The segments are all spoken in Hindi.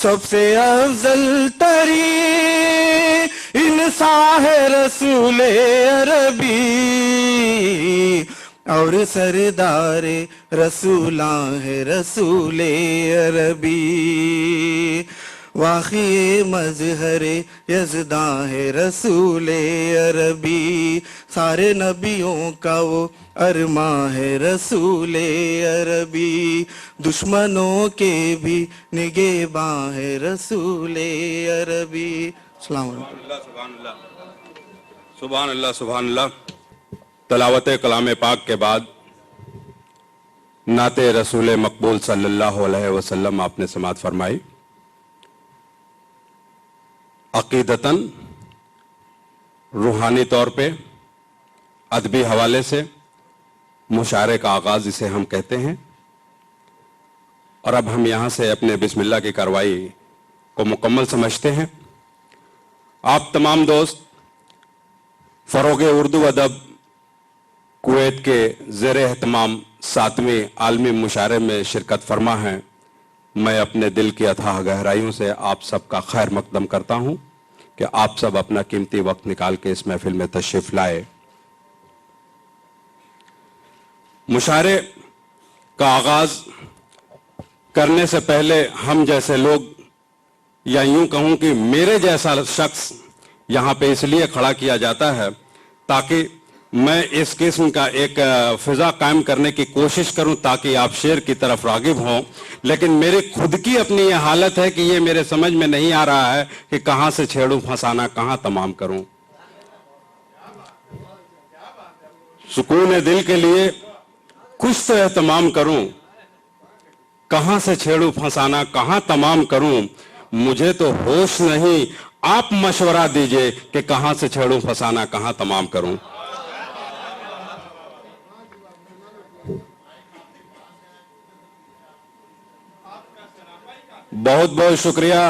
सबसे अफजल तरी इंसान है रसूल अरबी और सरदार रसूला है रसूल अरबी। वाक़ी मज़हर यज़दा है रसूल अरबी, सारे नबियों का वो अरमा है रसूल अरबी, दुश्मनों के भी निगहबान है रसूल अरबी। अस्सलाम वालेकुम। सुभान अल्लाह सुभान अल्लाह। तलावत कलाम पाक के बाद नाते रसूल मकबूल सल्लल्लाहु अलैहि वसल्लम आपने समाअत फरमाई। अकीदतन, रूहानी तौर पे, अदबी हवाले से मुशारे का आगाज इसे हम कहते हैं। और अब हम यहां से अपने बिस्मिल्लाह की कार्रवाई को मुकम्मल समझते हैं। आप तमाम दोस्त फरोगे उर्दू अदब कुवैत के ज़ेर एहतमाम 7वें आलमी मुशारे में शिरकत फरमा हैं। मैं अपने दिल की अथाह गहराइयों से आप सबका खैर मकदम करता हूं कि आप सब अपना कीमती वक्त निकाल के इस महफिल में तशरीफ लाए। मुशारे का आगाज करने से पहले हम जैसे लोग, या यूं कहूं कि मेरे जैसा शख्स यहां पे इसलिए खड़ा किया जाता है ताकि मैं इस किस्म का एक फिजा कायम करने की कोशिश करूं ताकि आप शेर की तरफ रागिब हों। लेकिन मेरी खुद की अपनी यह हालत है कि ये मेरे समझ में नहीं आ रहा है कि कहां से छेड़ूं फंसाना, कहां तमाम करूं। सुकून दिल के लिए कुछ तो एहतमाम करूं, कहां से छेड़ूं फंसाना, कहां तमाम करूं। मुझे तो होश नहीं, आप मशवरा दीजिए कि कहां से छेड़ूं फंसाना, कहां तमाम करूं। बहुत बहुत शुक्रिया।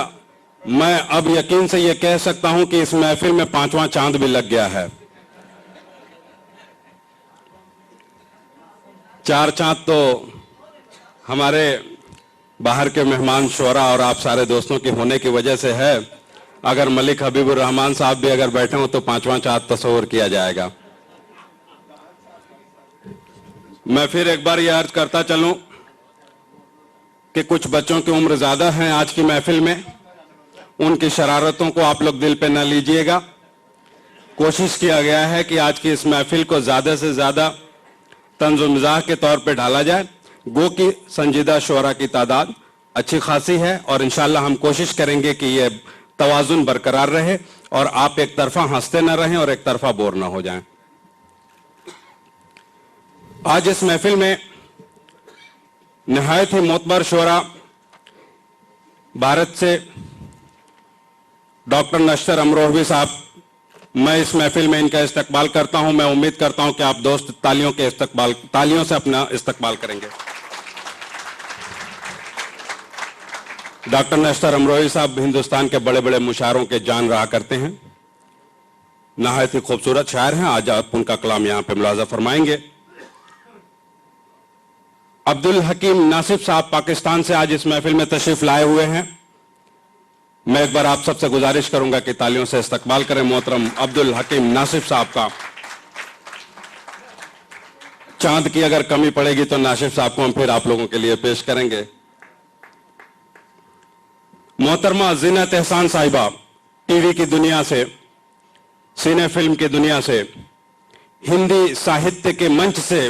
मैं अब यकीन से यह कह सकता हूं कि इस महफिल में 5वां चांद भी लग गया है। 4 चांद तो हमारे बाहर के मेहमान शोरा और आप सारे दोस्तों के होने की वजह से है। अगर मलिक हबीबुर रहमान साहब भी अगर बैठे हो तो 5वां चांद तस्वर किया जाएगा। मैं फिर एक बार यह अर्ज करता चलूं कि कुछ बच्चों की उम्र ज्यादा है आज की महफिल में, उनकी शरारतों को आप लोग दिल पे न लीजिएगा। कोशिश किया गया है कि आज की इस महफिल को ज्यादा से ज्यादा तंज़ मिज़ाह के तौर पे ढाला जाए। गो की संजीदा शोरा की तादाद अच्छी खासी है और इंशाअल्लाह हम कोशिश करेंगे कि ये तवाजुन बरकरार रहे और आप एक तरफा हंसते न रहें और एक तरफा बोर न हो जाएं। आज इस महफिल में नहायत ही मोतबर शोरा भारत से डॉक्टर नश्तर अमरोहवी साहब, मैं इस महफिल में इनका इस्तकबाल करता हूं। मैं उम्मीद करता हूं कि आप दोस्त तालियों से अपना इस्तकबाल करेंगे। डॉक्टर नश्तर अमरोहवी साहब हिंदुस्तान के बड़े बड़े मुशायरों के जान रहा करते हैं, नहायत ही खूबसूरत शायर हैं। आज आप उनका कलाम यहां पे मुलाजा फरमाएंगे। अब्दुल हकीम नासिफ साहब पाकिस्तान से आज इस महफिल में तशरीफ लाए हुए हैं। मैं एक बार आप सबसे गुजारिश करूंगा कि तालियों से इस्तकबाल करें मोहतरम अब्दुल हकीम नासिफ साहब का। चांद की अगर कमी पड़ेगी तो नासिफ साहब को हम फिर आप लोगों के लिए पेश करेंगे। मोहतरमा ज़ीनत एहसान साहिबा, टीवी की दुनिया से, सिने फिल्म की दुनिया से, हिंदी साहित्य के मंच से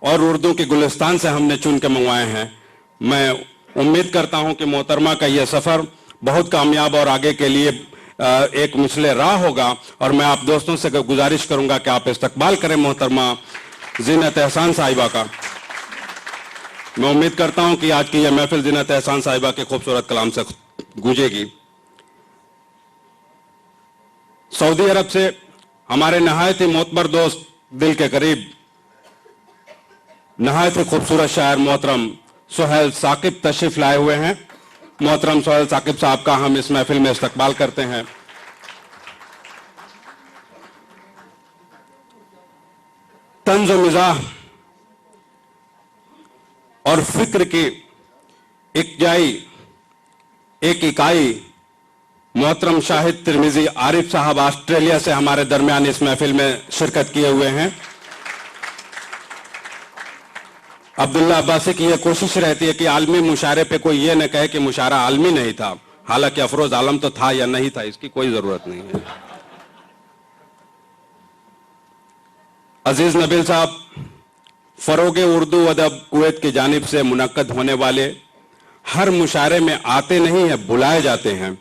और उर्दू के गुलिस्तान से हमने चुन के मंगवाए हैं। मैं उम्मीद करता हूं कि मोहतरमा का यह सफर बहुत कामयाब और आगे के लिए एक मिसले राह होगा। और मैं आप दोस्तों से गुजारिश करूंगा कि आप इस्तकबाल करें मोहतरमा ज़ीनत एहसान साहिबा का। मैं उम्मीद करता हूं कि आज की यह महफिल ज़ीनत एहसान साहिबा के खूबसूरत कलाम से गूंजेगी। सऊदी अरब से हमारे नहायत ही मोतबर दोस्त, दिल के करीब, नहायत ही खूबसूरत शायर मोहतरम सुहेल साकिब तशरीफ लाए हुए हैं। मोहतरम सुहेल साकिब साहब का हम इस महफिल में इस्तकबाल करते हैं। तंज़ मिज़ाह और फिक्र की इकजाई एक इकाई मोहतरम शाहिद तिरमिजी आरिफ साहब ऑस्ट्रेलिया से हमारे दरमियान इस महफिल में शिरकत किए हुए हैं। अब्दुल्ला अब्बासी की यह कोशिश रहती है कि आलमी मुशारे पे कोई ये न कहे कि मुशारा आलमी नहीं था, हालांकि अफरोज आलम तो था या नहीं था, इसकी कोई जरूरत नहीं है। अजीज नबील साहब, फरोगे उर्दू अदब कुवैत की जानिब से मुनक्कद होने वाले हर मुशारे में आते नहीं है, बुलाए जाते हैं।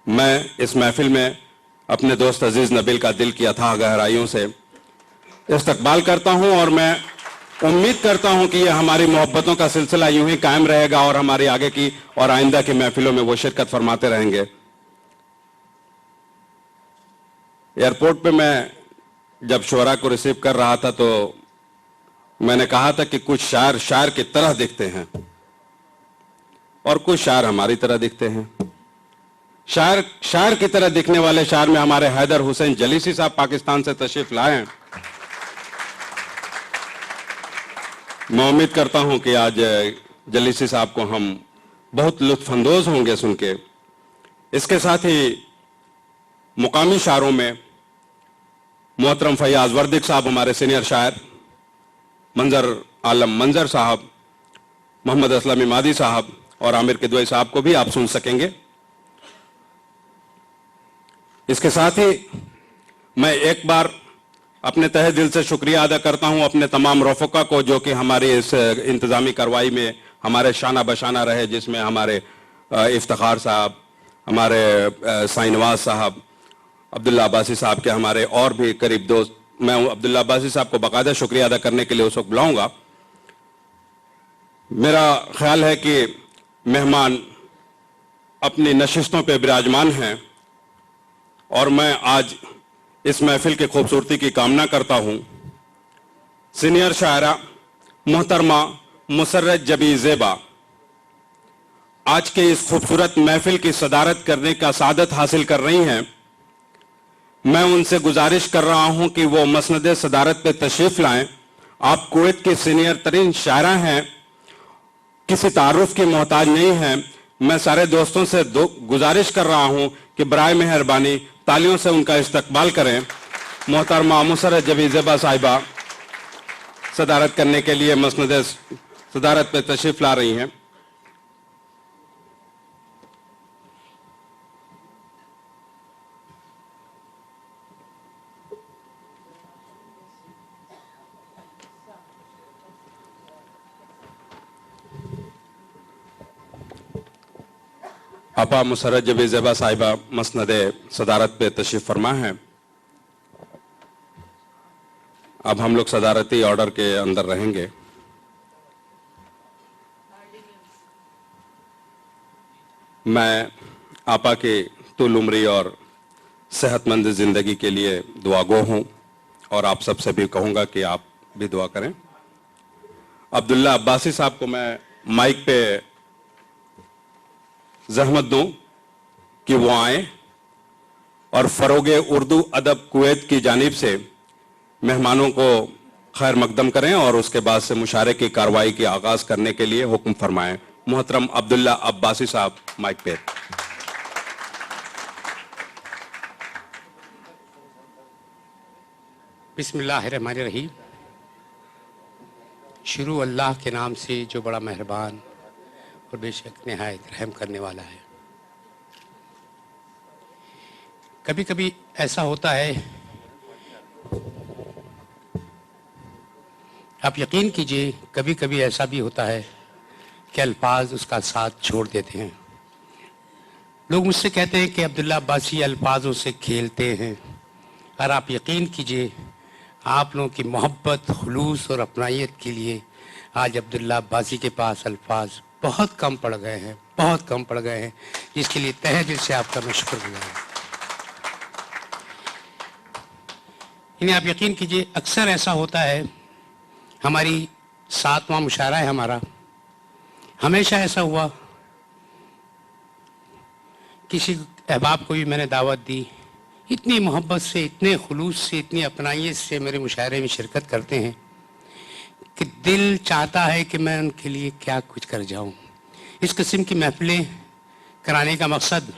मैं इस महफिल में अपने दोस्त अजीज नबील का दिल की अथाह गहराइयों से इस्तकबाल करता हूं और मैं उम्मीद करता हूं कि यह हमारी मोहब्बतों का सिलसिला यूं ही कायम रहेगा और हमारी आगे की और आइंदा की महफिलों में वो शिरकत फरमाते रहेंगे। एयरपोर्ट पे मैं जब शुरा को रिसीव कर रहा था तो मैंने कहा था कि कुछ शायर शायर की तरह दिखते हैं और कुछ शायर हमारी तरह दिखते हैं। शायर शायर की तरह दिखने वाले शायर में हमारे हैदर हुसैन जलीसी साहब पाकिस्तान से तशरीफ लाए हैं। मैं उम्मीद करता हूं कि आज जलीसी साहब को हम बहुत लुत्फानंदोज होंगे सुन के। इसके साथ ही मुकामी शायरों में मोहतरम फैयाज वर्दिक साहब हमारे सीनियर शायर, मंजर आलम मंजर साहब, मोहम्मद असलम इमादी साहब और आमिर किदवई साहब को भी आप सुन सकेंगे। इसके साथ ही मैं एक बार अपने तहे दिल से शुक्रिया अदा करता हूं अपने तमाम रफका को जो कि हमारी इस इंतजामी कार्रवाई में हमारे शाना बशाना रहे, जिसमें हमारे इफ्तिखार साहब, हमारे साइनवाज साहब, अब्दुल्ला अब्बासी साहब के हमारे और भी करीब दोस्त। मैं अब्दुल्ला अब्बासी साहब को बाकायदा शुक्रिया अदा करने के लिए उस वक्त बुलाऊंगा। मेरा ख्याल है कि मेहमान अपनी नशिस्तों पर विराजमान हैं और मैं आज इस महफिल की खूबसूरती की कामना करता हूं। सीनियर शायरा मोहतरमा मुसर्रत जबी ज़ेबा आज के इस खूबसूरत महफिल की सदारत करने का सादत हासिल कर रही हैं। मैं उनसे गुजारिश कर रहा हूं कि वो मसनद सदारत पे तशरीफ लाएं। आप कुवैत की सीनियर तरीन शायरा हैं, किसी तारुफ की मोहताज नहीं हैं। मैं सारे दोस्तों से गुजारिश कर रहा हूं कि बराए मेहरबानी तालियों से उनका इस्तकबाल करें। मोहतरमा मुसर्रत जबी ज़ेबा साहिबा सदारत करने के लिए मसनद सदारत पे तशरीफ ला रही हैं। आपा मुसर्रत जबी ज़ेबा साहिबा मसनद सदारत पे तशरीफ फरमा है। अब हम लोग सदारती ऑर्डर के अंदर रहेंगे। मैं आपा के तुल उम्री और सेहतमंद जिंदगी के लिए दुआगो हूं और आप सबसे भी कहूंगा कि आप भी दुआ करें। अब्दुल्ला अब्बासी साहब को मैं माइक पे जहमत दूं कि वो आए और फरोगे उर्दू अदब कुवैत की जानिब से मेहमानों को खैर मकदम करें और उसके बाद से मुशारे की कार्रवाई की आगाज करने के लिए हुक्म फरमाएं। मोहतरम अब्दुल्ला अब्बासी साहब माइक पे। बिस्मिल्लाहिर्रहमानिर्रहीम। शुरू अल्लाह के नाम से जो बड़ा मेहरबान और बेशक निहायत रहम करने वाला है। कभी कभी ऐसा होता है, आप यकीन कीजिए, कभी कभी ऐसा भी होता है कि अल्फाज उसका साथ छोड़ देते हैं। लोग मुझसे कहते हैं कि अब्दुल्ला अब्बासी अल्फाजों से खेलते हैं, और आप यकीन कीजिए आप लोगों की मोहब्बत, खुलूस और अपनायत के लिए आज अब्दुल्ला अब्बासी के पास अल्फाज बहुत कम पड़ गए हैं, बहुत कम पड़ गए हैं, जिसके लिए तहे दिल से आपका मैं शुक्रगुजार हूं। इन्हें आप यकीन कीजिए, अक्सर ऐसा होता है, हमारी 7वां मुशायरा है हमारा, हमेशा ऐसा हुआ, किसी अहबाब को भी मैंने दावत दी, इतनी मोहब्बत से, इतने खुलूस से, इतनी अपनाइयत से मेरे मुशायरे में शिरकत करते हैं कि दिल चाहता है कि मैं उनके लिए क्या कुछ कर जाऊं। इस किस्म की महफिलें कराने का मकसद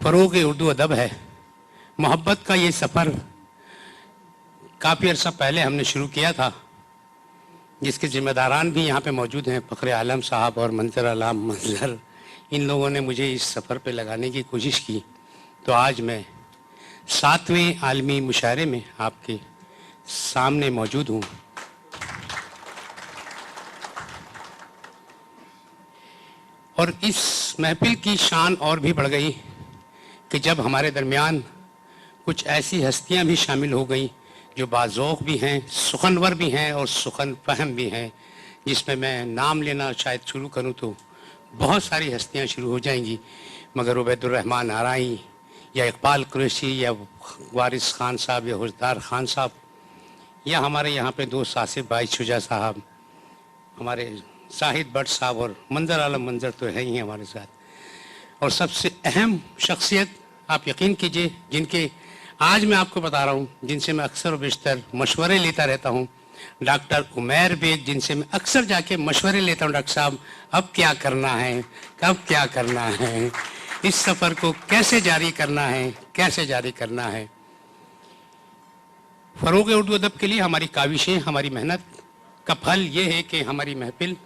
फ़रोग़ उर्दू अदब है। मोहब्बत का ये सफ़र काफ़ी अर्सा पहले हमने शुरू किया था, जिसके ज़िम्मेदारान भी यहाँ पे मौजूद हैं, फ़ख्र आलम साहब और मंजर आलम मंजर। इन लोगों ने मुझे इस सफ़र पे लगाने की कोशिश की, तो आज मैं 7वें आलमी मुशायरे में आपके सामने मौजूद हूँ। और इस महफिल की शान और भी बढ़ गई कि जब हमारे दरमियान कुछ ऐसी हस्तियां भी शामिल हो गई जो बाज़ौक़ भी हैं, सुखनवर भी हैं और सुखन फहम भी हैं, जिसमें मैं नाम लेना शायद शुरू करूं तो बहुत सारी हस्तियां शुरू हो जाएंगी, मगर उबैदुर्रहमान आराई या इकबाल कुरैशी या वारिस खान साहब या हुजदार खान साहब या हमारे यहाँ पे दोस्त आसिफ भाई शुजा साहब, हमारे शाहिद भट्ट साहब और मंजर आलम मंजर तो है ही हमारे साथ। और सबसे अहम शख्सियत आप यकीन कीजिए, जिनके आज मैं आपको बता रहा हूँ, जिनसे मैं अक्सर व बेशतर मशवरे लेता रहता हूँ, डॉक्टर उमैर बेग, जिनसे मैं अक्सर जाके मशवरे लेता हूँ, डॉक्टर साहब अब क्या करना है, कब क्या करना है, इस सफ़र को कैसे जारी करना है, कैसे जारी करना है। फ़रोग़ उर्दू अदब के लिए हमारी काविशें, हमारी मेहनत का फल ये है कि हमारी महफिल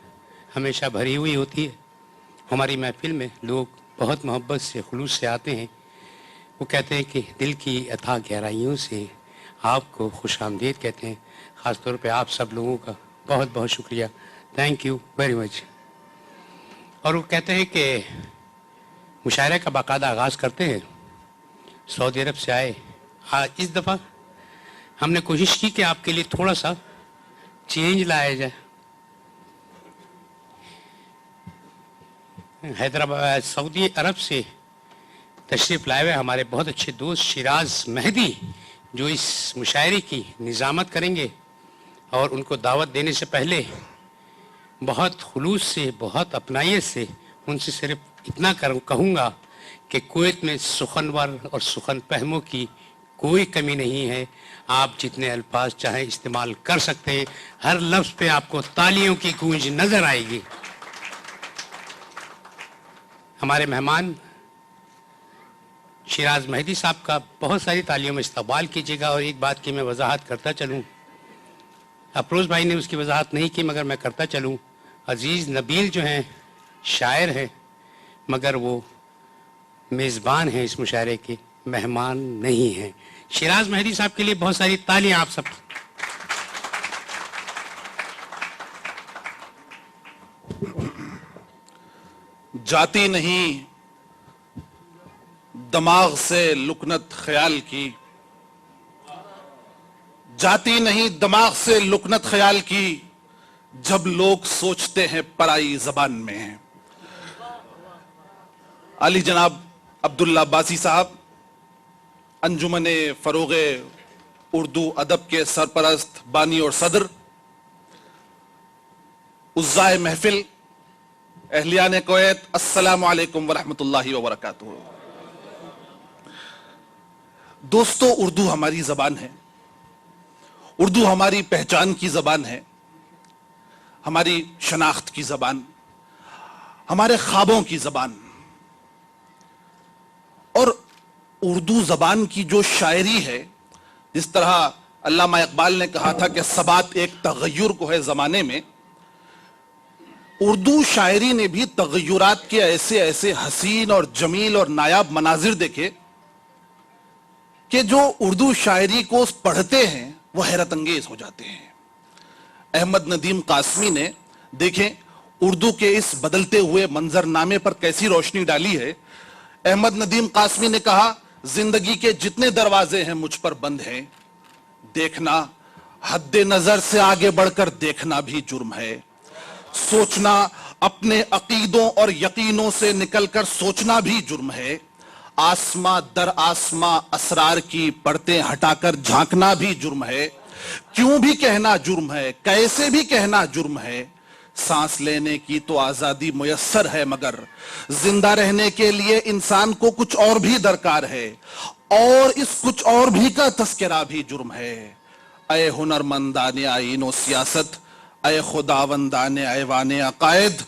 हमेशा भरी हुई होती है। हमारी महफिल में लोग बहुत मोहब्बत से, खुलूस से आते हैं। वो कहते हैं कि दिल की अथाह गहराइयों से आपको खुशामदीद कहते हैं। ख़ास तौर पे आप सब लोगों का बहुत बहुत शुक्रिया, थैंक यू वेरी मच। और वो कहते हैं कि मुशायरे का बाकायदा आगाज़ करते हैं। सऊदी अरब से आए, आज इस दफ़ा हमने कोशिश की कि आपके लिए थोड़ा सा चेंज लाया जाए। हैदराबाद सऊदी अरब से तशरीफ़ लाए हुए हमारे बहुत अच्छे दोस्त शिराज मेहदी, जो इस मुशायरे की निज़ामत करेंगे, और उनको दावत देने से पहले बहुत खुलूस से, बहुत अपनाइयत से उनसे सिर्फ इतना कहूँगा कि कुवैत में सुखनवर और सुखन फहमों की कोई कमी नहीं है। आप जितने अल्फाज चाहें इस्तेमाल कर सकते हैं, हर लफ्ज़ पे आपको तालियों की गूंज नज़र आएगी। हमारे मेहमान शिराज मेहदी साहब का बहुत सारी तालियों में इस्तकबाल कीजिएगा। और एक बात की मैं वजाहत करता चलूँ, अफरोज़ भाई ने उसकी वजाहत नहीं की मगर मैं करता चलूँ। अजीज़ नबील जो हैं शायर हैं, मगर वो मेज़बान हैं इस मुशायरे के, मेहमान नहीं हैं। शिराज मेहदी साहब के लिए बहुत सारी तालियां आप सब। जाती नहीं दिमाग से लुकनत ख्याल की, जाती नहीं दिमाग से लुकनत ख्याल की, जब लोग सोचते हैं पराई जबान में है। अली जनाब अब्दुल्ला अब्बासी साहब, अंजुमने फ़रोग़ उर्दू अदब के सरपरस्त, बानी और सदर, उज़्ज़ाए महफिल, अहलियान कुवैत, अस्सलामु अलैकुम वरहमतुल्लाहि वबरकातुहू। दोस्तों, उर्दू हमारी जबान है, उर्दू हमारी पहचान की जबान है, हमारी शनाख्त की जबान, हमारे ख्वाबों की जबान। और उर्दू जबान की जो शायरी है, जिस तरह अल्लामा इकबाल ने कहा था कि सबात एक तगय्युर को है जमाने में, उर्दू शायरी ने भी तगय्युरात के ऐसे ऐसे हसीन और जमील और नायाब मनाजिर देखे कि जो उर्दू शायरी को पढ़ते हैं वह हैरत अंगेज हो जाते हैं। अहमद नदीम कासमी ने देखें उर्दू के इस बदलते हुए मंजरनामे पर कैसी रोशनी डाली है। अहमद नदीम कासमी ने कहा, जिंदगी के जितने दरवाजे हैं मुझ पर बंद हैं, देखना हद्दे नजर से आगे बढ़कर देखना भी जुर्म है, सोचना अपने अकीदों और यकीनों से निकलकर सोचना भी जुर्म है, आसमां दर आसमां असरार की परतें हटाकर झांकना भी जुर्म है, क्यों भी कहना जुर्म है, कैसे भी कहना जुर्म है, सांस लेने की तो आजादी मुयस्सर है मगर जिंदा रहने के लिए इंसान को कुछ और भी दरकार है, और इस कुछ और भी का तस्करा भी जुर्म है। अय हुनरमंदाने आईनो सियासत, अय खुदावंदाने ऐवाने अकायद,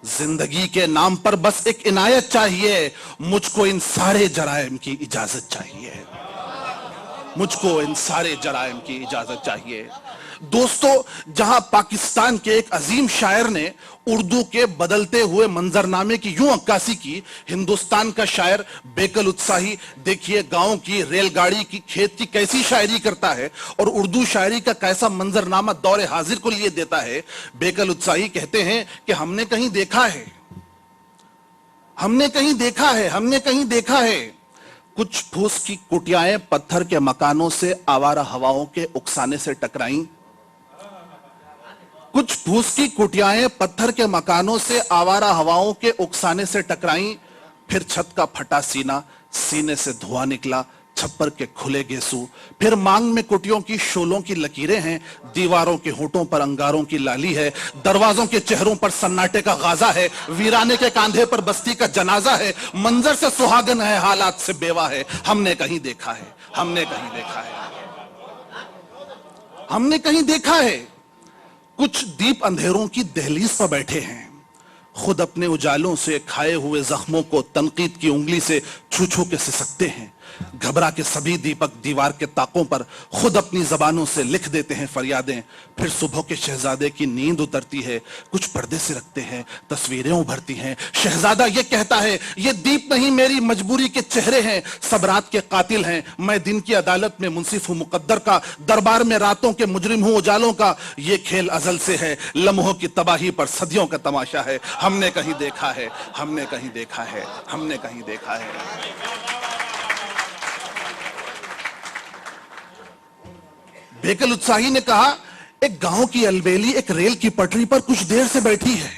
जिंदगी के नाम पर बस एक इनायत चाहिए, मुझको इन सारे जराइम की इजाजत चाहिए, मुझको इन सारे जराइम की इजाजत चाहिए। दोस्तों, जहां पाकिस्तान के एक अजीम शायर ने उर्दू के बदलते हुए मंजरनामे की यूं अक्कासी की, हिंदुस्तान का शायर बेकल उत्साही देखिए गांव की रेलगाड़ी की खेत की कैसी शायरी करता है और उर्दू शायरी का कैसा मंजरनामा दौरे हाजिर को लिए देता है। बेकल उत्साही कहते हैं कि हमने कहीं देखा है, हमने कहीं देखा है, हमने कहीं देखा है, कुछ फूस की कुटियाएं पत्थर के मकानों से आवारा हवाओं के उकसाने से टकराईं, कुछ फूस की कुटियाएं पत्थर के मकानों से आवारा हवाओं के उकसाने से टकराईं, फिर छत का फटा सीना, सीने से धुआं निकला, छप्पर के खुले गेसू, फिर मांग में कुटियों की शोलों की लकीरें हैं, दीवारों के होठों पर अंगारों की लाली है, दरवाजों के चेहरों पर सन्नाटे का गाजा है, वीराने के कांधे पर बस्ती का जनाजा है, मंजर से सुहागन है, हालात से बेवा है, हमने कहीं देखा है, हमने कहीं देखा है, हमने कहीं देखा है। कुछ दीप अंधेरों की दहलीज पर बैठे हैं, खुद अपने उजालों से खाए हुए जख्मों को तनकीद की उंगली से छू छू के सिसकते हैं, घबरा के सभी दीपक दीवार के ताकों पर खुद अपनी जबानों से लिख देते हैं फरियादें, फिर सुबह के शहजादे की नींद उतरती है, कुछ पर्दे से रखते हैं, तस्वीरें उभरती हैं, शहजादा ये कहता है ये दीप नहीं मेरी मजबूरी के चेहरे हैं, सब रात के कातिल हैं, मैं दिन की अदालत में मुंसिफ हूं मुकद्दर का, दरबार में रातों के मुजरिम हूं उजालों का, ये खेल अजल से है, लम्हों की तबाही पर सदियों का तमाशा है, हमने कहीं देखा है, हमने कहीं देखा है, हमने कहीं देखा है। बेकल उत्साही ने कहा, एक गांव की अलबेली एक रेल की पटरी पर कुछ देर से बैठी है,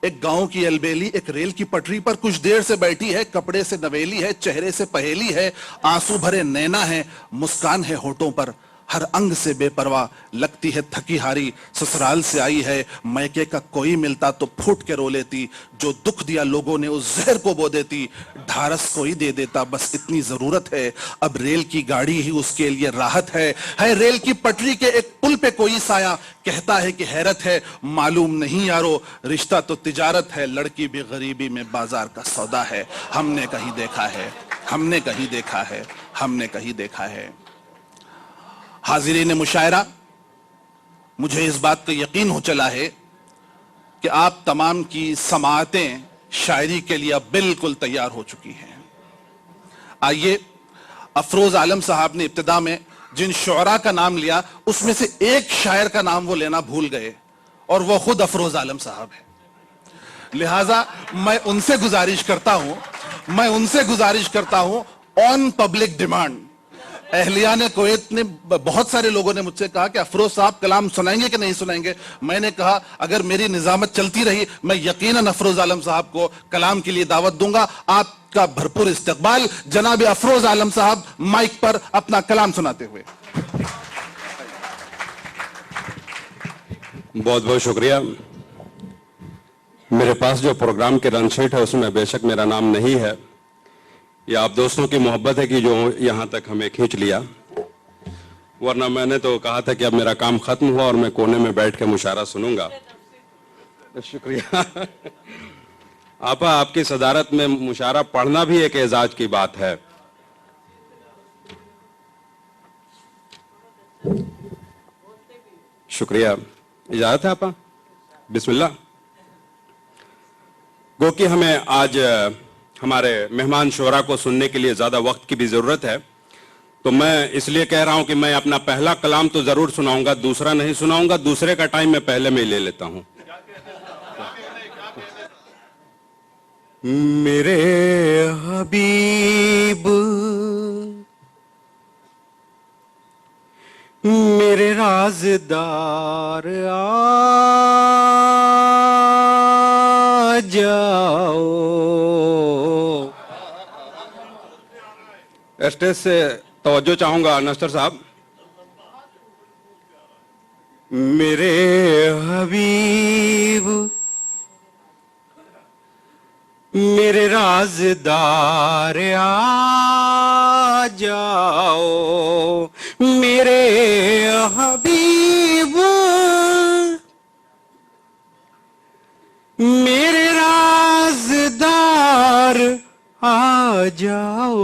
एक गांव की अलबेली एक रेल की पटरी पर कुछ देर से बैठी है, कपड़े से नवेली है, चेहरे से पहेली है, आंसू भरे नैना है, मुस्कान है होठों पर, हर अंग से बेपरवाह, लगती है थकी हारी, ससुराल से आई है, मैके का कोई मिलता तो फूट के रो लेती, जो दुख दिया लोगों ने उस जहर को बो देती, ढारस कोई दे देता बस इतनी जरूरत है, अब रेल की गाड़ी ही उसके लिए राहत है रेल की पटरी के एक पुल पे कोई साया, कहता है कि हैरत है, मालूम नहीं यारो रिश्ता तो तिजारत है, लड़की भी गरीबी में बाजार का सौदा है, हमने कहीं देखा है, हमने कहीं देखा है, हमने कहीं देखा है। हाजिरीन मुशायरा, मुझे इस बात का यकीन हो चला है कि आप तमाम की समाअतें शायरी के लिए अब बिल्कुल तैयार हो चुकी हैं। आइए, अफरोज आलम साहब ने इब्तिदा में जिन शुअरा का नाम लिया उसमें से एक शायर का नाम वो लेना भूल गए और वो खुद अफरोज आलम साहब है। लिहाजा मैं उनसे गुजारिश करता हूं ऑन पब्लिक डिमांड, अहलिया ने कुवैत ने बहुत सारे लोगों ने मुझसे कहा कि अफरोज साहब कलाम सुनाएंगे कि नहीं सुनाएंगे। मैंने कहा अगर मेरी निजामत चलती रही मैं यकीनन अफरोज आलम साहब को कलाम के लिए दावत दूंगा। आपका भरपूर इस्तकबाल जनाब अफरोज आलम साहब माइक पर अपना कलाम सुनाते हुए। बहुत बहुत शुक्रिया। मेरे पास जो प्रोग्राम के रन शीट है उसमें बेशक मेरा नाम नहीं है, ये आप दोस्तों की मोहब्बत है कि जो यहां तक हमें खींच लिया, वरना मैंने तो कहा था कि अब मेरा काम खत्म हुआ और मैं कोने में बैठ के मुशायरा सुनूंगा। शुक्रिया आपा, आपकी सदारत में मुशायरा पढ़ना भी एक एजाज की बात है। शुक्रिया, इजाजत है आपा, बिस्मिल्लाह। गो कि हमें आज हमारे मेहमान शुरा को सुनने के लिए ज्यादा वक्त की भी जरूरत है, तो मैं इसलिए कह रहा हूं कि मैं अपना पहला कलाम तो जरूर सुनाऊंगा, दूसरा नहीं सुनाऊंगा, दूसरे का टाइम मैं पहले में ही ले लेता हूं। मेरे हबीब मेरे राज़दार आ जाओ। स्टेज से तवज्जो चाहूंगा नस्तर साहब। मेरे हबीब मेरे राज़दार आ जाओ, मेरे हबीब मेरे राज़दार आ जाओ,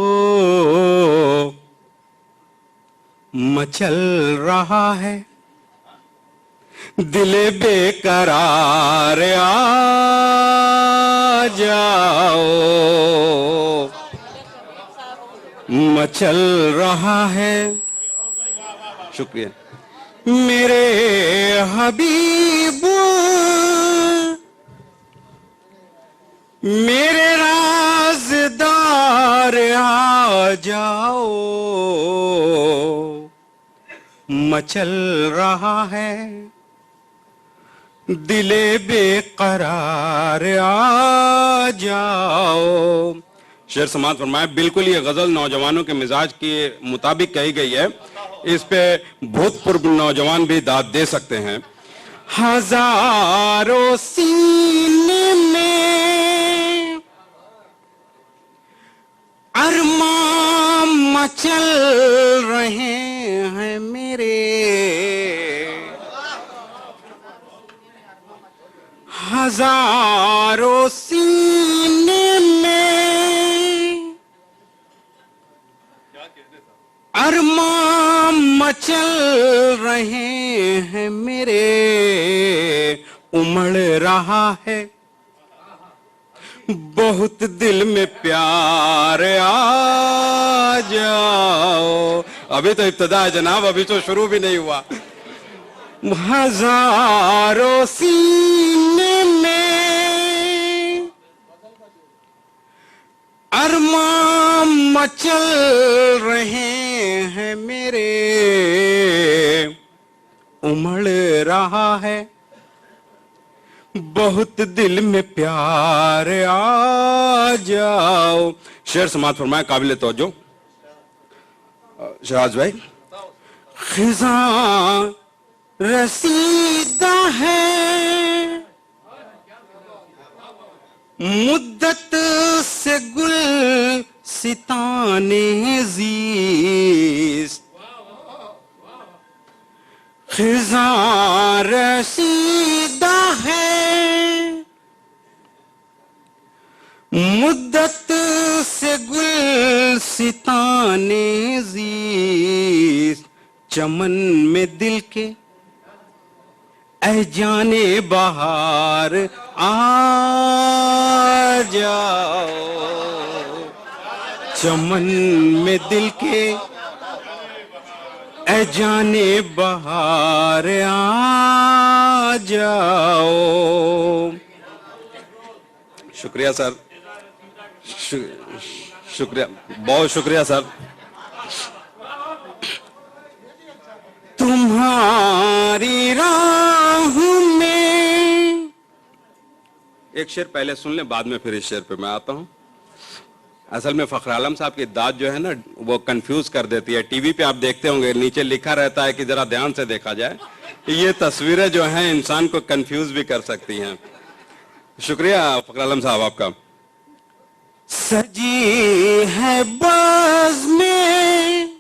मचल रहा है दिल बेकरार, आ जाओ, मचल रहा है। शुक्रिया। मेरे हबीब, मेरे राज़दार आ जाओ, मचल रहा है दिले बेकरार, आ जाओ। शेर समात फरमाया। बिल्कुल ये गजल नौजवानों के मिजाज के मुताबिक कही गई है। इस पे भूतपूर्व नौजवान भी दाद दे सकते हैं। हजारों सीने में अरमान मचल रहे हैं मेरे, हजारों सीने में अरमान मचल रहे हैं मेरे, उमड़ रहा है बहुत दिल में प्यार, आ जाओ। अभी तो इब्तिदा है जनाब, अभी तो शुरू भी नहीं हुआ। हजारों सीने में अरमान मचल रहे हैं मेरे, उमड़ रहा है बहुत दिल में प्यार, आ जाओ। शेर समात फरमाया काबिल तवज्जो शहबाज भाई। खिज़ां रसीदा है मुद्दत से गुल सिताने ज़ीस्त, खिज़ां रसीदा है मुद्दत से गुल सिताने ज़ीस्त, चमन में दिल के ऐ जाने बहार, आ जाओ, चमन में दिल के ऐ जाने बहार, आ जाओ। शुक्रिया सर, शुक्रिया, बहुत शुक्रिया सर। तुम्हारी राह में एक शेर पहले सुन ले, बाद में फिर इस शेर पे मैं आता हूं। असल में फखर आलम साहब की दाद जो है ना वो कंफ्यूज कर देती है। टीवी पे आप देखते होंगे नीचे लिखा रहता है कि जरा ध्यान से देखा जाए। ये तस्वीरें जो हैं इंसान को कंफ्यूज भी कर सकती हैं। शुक्रिया फखर आलम साहब आपका। सजी है बाज में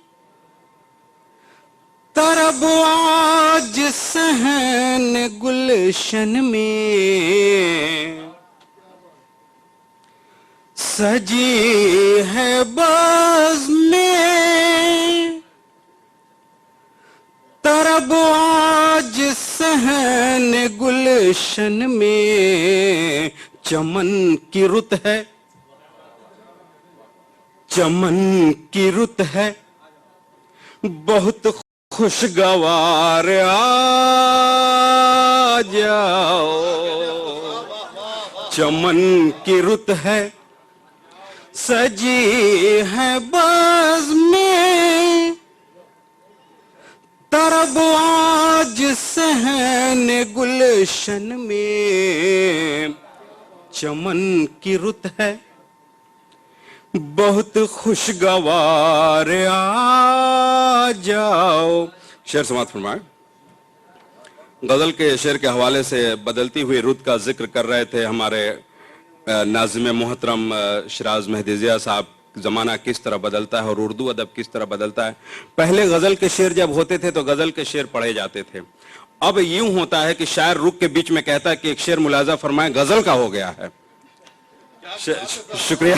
तरब आज सहन गुलशन में, सजी है बाज में तरब आज सहन गुलशन में, चमन की रुत है, चमन की रुत है बहुत खुशगवार, आ जाओ, चमन की रुत है सजी है बाज में तरब आज सहन गुलशन में, चमन की रुत है बहुत खुशगवार, आ जाओ। शेर समात फरमाए। गजल के शेर के हवाले से बदलती हुई रुत का जिक्र कर रहे थे हमारे नाज़िम मोहतरम शिराज मेहदीजिया साहब। जमाना किस तरह बदलता है और उर्दू अदब किस तरह बदलता है। पहले गजल के शेर जब होते थे तो गजल के शेर पढ़े जाते थे अब यूं होता है कि शायर रुक के बीच में कहता है कि एक शेर मुलाजा फरमाए, गजल का हो गया है। शुक्रिया।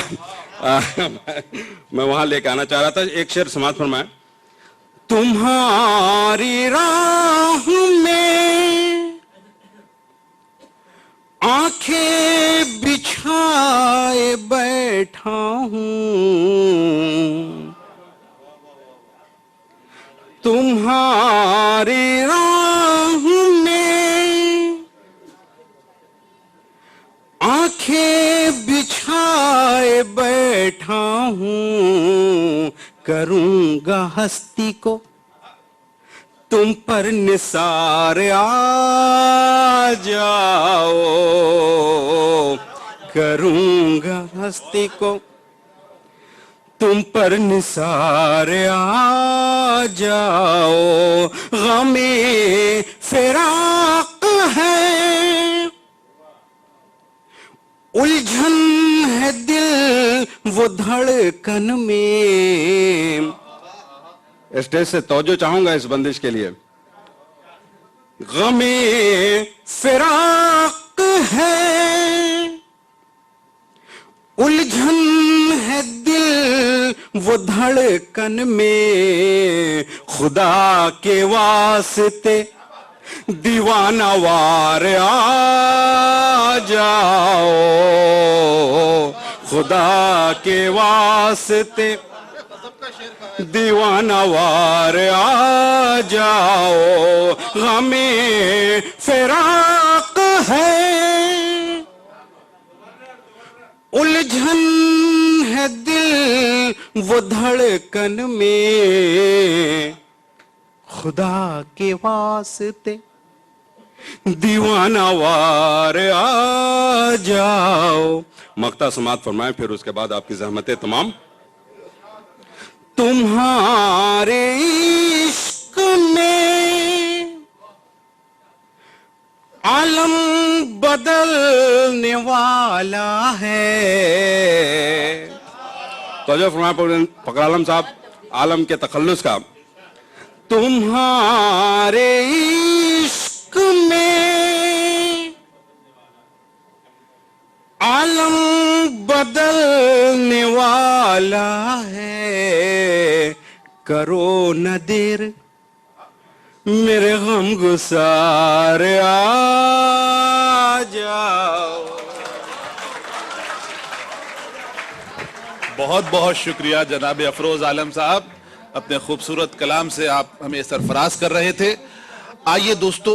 मैं वहां लेके आना चाह रहा था, एक शेर समाज फरमाए। तुम्हारी राह में आंखें बिछाए बैठा हूं, तुम्हारी राह में आंखें बिछाए बैठा हूं, करूंगा हस्ती को तुम पर निसार आ जाओ, करूंगा हस्ती को तुम पर निसार आ जाओ। गमे फिराक है, उलझन है दिल वो धड़कन में। स्टेज से तवज्जो चाहूंगा इस बंदिश के लिए। गमे फिराक है, उलझन है दिल वो धड़कन में, खुदा के वास्ते दीवाना वार आ जाओ, खुदा के वास्ते दीवाना वार आ जाओ। हमें फिराक है, उलझन है दिल वो धड़कन में, खुदा के वास्ते दीवाना वार आ जाओ। मक्ता समात फरमाएं, फिर उसके बाद आपकी जहमतें तमाम। तुम्हारे इश्क में आलम बदलने वाला है। तो फरमाए फखर आलम साहब, आलम के तखल्लुस का। तुम्हारे इश्क में आलम बदलने वाला है, करो न देर मेरे गम गुसार आ जाओ। बहुत बहुत शुक्रिया जनाब अफरोज आलम साहब, अपने खूबसूरत कलाम से आप हमें सरफराज कर रहे थे। आइए दोस्तों,